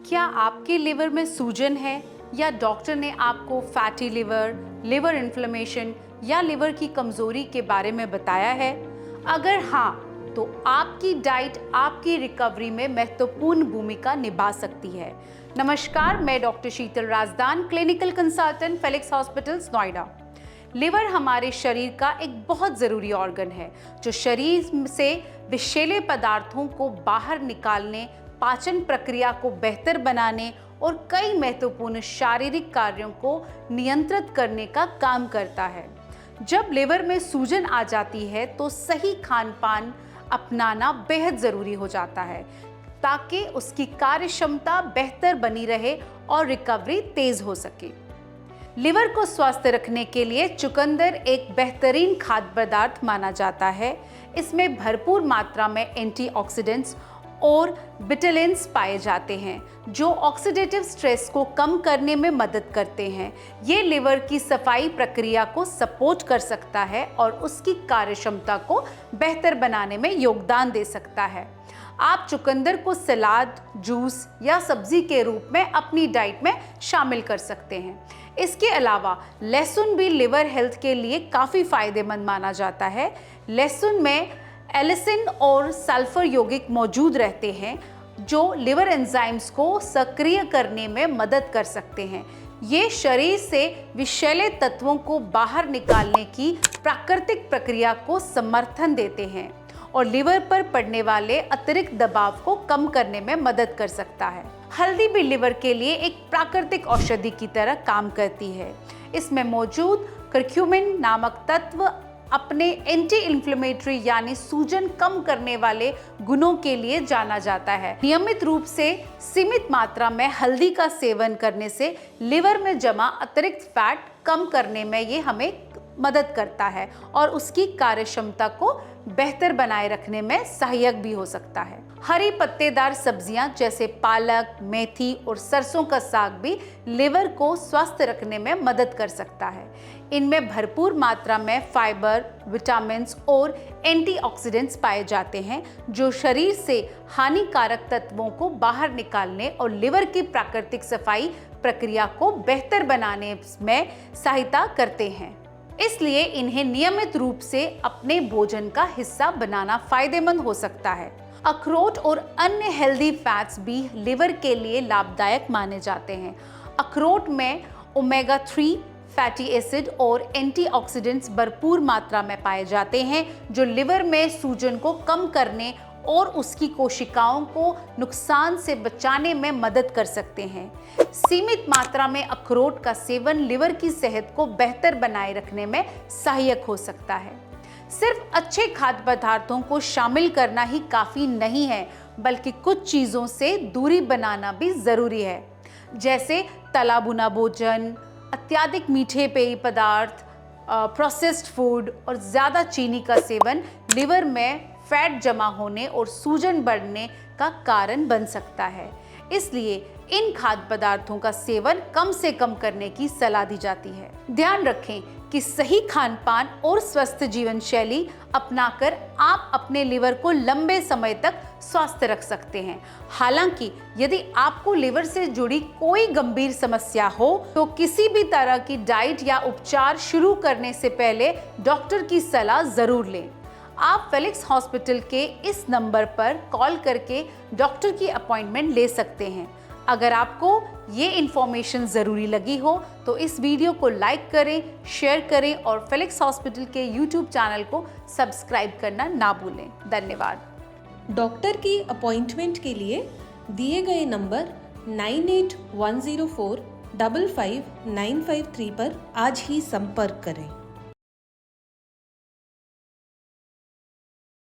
क्या आपके लिवर में सूजन है या डॉक्टर ने आपको फैटी लिवर, लिवर इन्फ्लेमेशन या लिवर की कमजोरी के बारे में बताया है? अगर हाँ, तो आपकी डाइट आपकी रिकवरी में महत्वपूर्ण भूमिका निभा सकती है। नमस्कार, मैं doctor Sheetal Rajdan, clinical consultant, Felix hospitals, Noida. Liver हमारे शरीर का एक बहुत ज़रूरी ऑर्गन है जो शरीर से विषैले पदार्थों को बाहर निकालने, पाचन प्रक्रिया को बेहतर बनाने और कई महत्वपूर्ण शारीरिक कार्यों को नियंत्रित करने का काम करता है। जब लिवर में सूजन आ जाती है तो सही खान पान अपनाना बेहद ज़रूरी हो जाता है ताकि उसकी कार्यक्षमता बेहतर बनी रहे और रिकवरी तेज़ हो सके। लिवर को स्वस्थ रखने के लिए चुकंदर एक बेहतरीन खाद्य पदार्थ माना जाता है। इसमें भरपूर मात्रा में एंटीऑक्सीडेंट्स और विटामिन्स पाए जाते हैं जो ऑक्सीडेटिव स्ट्रेस को कम करने में मदद करते हैं। ये लिवर की सफाई प्रक्रिया को सपोर्ट कर सकता है और उसकी कार्यक्षमता को बेहतर बनाने में योगदान दे सकता है। आप चुकंदर को सलाद, जूस या सब्जी के रूप में अपनी डाइट में शामिल कर सकते हैं। इसके अलावा लहसुन भी लिवर हेल्थ के लिए काफ़ी फायदेमंद माना जाता है। लहसुन में एलिसिन और सल्फर यौगिक मौजूद रहते हैं जो लिवर एंजाइम्स को सक्रिय करने में मदद कर सकते हैं। ये शरीर से विषैले तत्वों को बाहर निकालने की प्राकृतिक प्रक्रिया को समर्थन देते हैं और लिवर पर पड़ने वाले अतिरिक्त दबाव को कम करने में मदद कर सकता है। हल्दी भी लिवर के लिए एक प्राकृतिक औषधि की तरह काम करती है। इसमें मौजूद करक्यूमिन नामक तत्व अपने एंटी इन्फ्लेमेटरी यानी सूजन कम करने वाले गुणों के लिए जाना जाता है। नियमित रूप से सीमित मात्रा में हल्दी का सेवन करने से लिवर में जमा अतिरिक्त फैट कम करने में ये हमें मदद करता है और उसकी कार्यक्षमता को बेहतर बनाए रखने में सहायक भी हो सकता है। हरी पत्तेदार सब्जियां जैसे पालक, मेथी और सरसों का साग भी लिवर को स्वस्थ रखने में मदद कर सकता है। इनमें भरपूर मात्रा में फाइबर, विटामिन्स और एंटीऑक्सीडेंट्स पाए जाते हैं जो शरीर से हानिकारक तत्वों को बाहर निकालने और लिवर की प्राकृतिक सफाई प्रक्रिया को बेहतर बनाने में सहायता करते हैं। इसलिए इन्हें नियमित रूप से अपने भोजन का हिस्सा बनाना फायदेमंद हो सकता है। अखरोट और अन्य हेल्दी फैट्स भी लिवर के लिए लाभदायक माने जाते हैं। अखरोट में ओमेगा 3 फैटी एसिड और एंटीऑक्सीडेंट्स भरपूर मात्रा में पाए जाते हैं जो लिवर में सूजन को कम करने और उसकी कोशिकाओं को नुकसान से बचाने में मदद कर सकते हैं। सीमित मात्रा में अखरोट का सेवन लिवर की सेहत को बेहतर बनाए रखने में सहायक हो सकता है। सिर्फ अच्छे खाद्य पदार्थों को शामिल करना ही काफ़ी नहीं है, बल्कि कुछ चीज़ों से दूरी बनाना भी ज़रूरी है, जैसे तला भुना भोजन, अत्यधिक मीठे पेय पदार्थ, प्रोसेस्ड फूड और ज़्यादा चीनी का सेवन लिवर में फैट जमा होने और सूजन बढ़ने का कारण बन सकता है। इसलिए इन खाद्य पदार्थों का सेवन कम से कम करने की सलाह दी जाती है। ध्यान रखें कि सही खान पान और स्वस्थ जीवन शैली अपनाकर आप अपने लिवर को लंबे समय तक स्वस्थ रख सकते हैं। हालांकि यदि आपको लिवर से जुड़ी कोई गंभीर समस्या हो तो किसी भी तरह की डाइट या उपचार शुरू करने से पहले डॉक्टर की सलाह जरूर लें। आप फेलिक्स हॉस्पिटल के इस नंबर पर कॉल करके डॉक्टर की अपॉइंटमेंट ले सकते हैं। अगर आपको ये इन्फॉर्मेशन ज़रूरी लगी हो तो इस वीडियो को लाइक करें, शेयर करें और फेलिक्स हॉस्पिटल के यूट्यूब चैनल को सब्सक्राइब करना ना भूलें। धन्यवाद। डॉक्टर की अपॉइंटमेंट के लिए दिए गए नंबर 9810455953 पर आज ही संपर्क करें।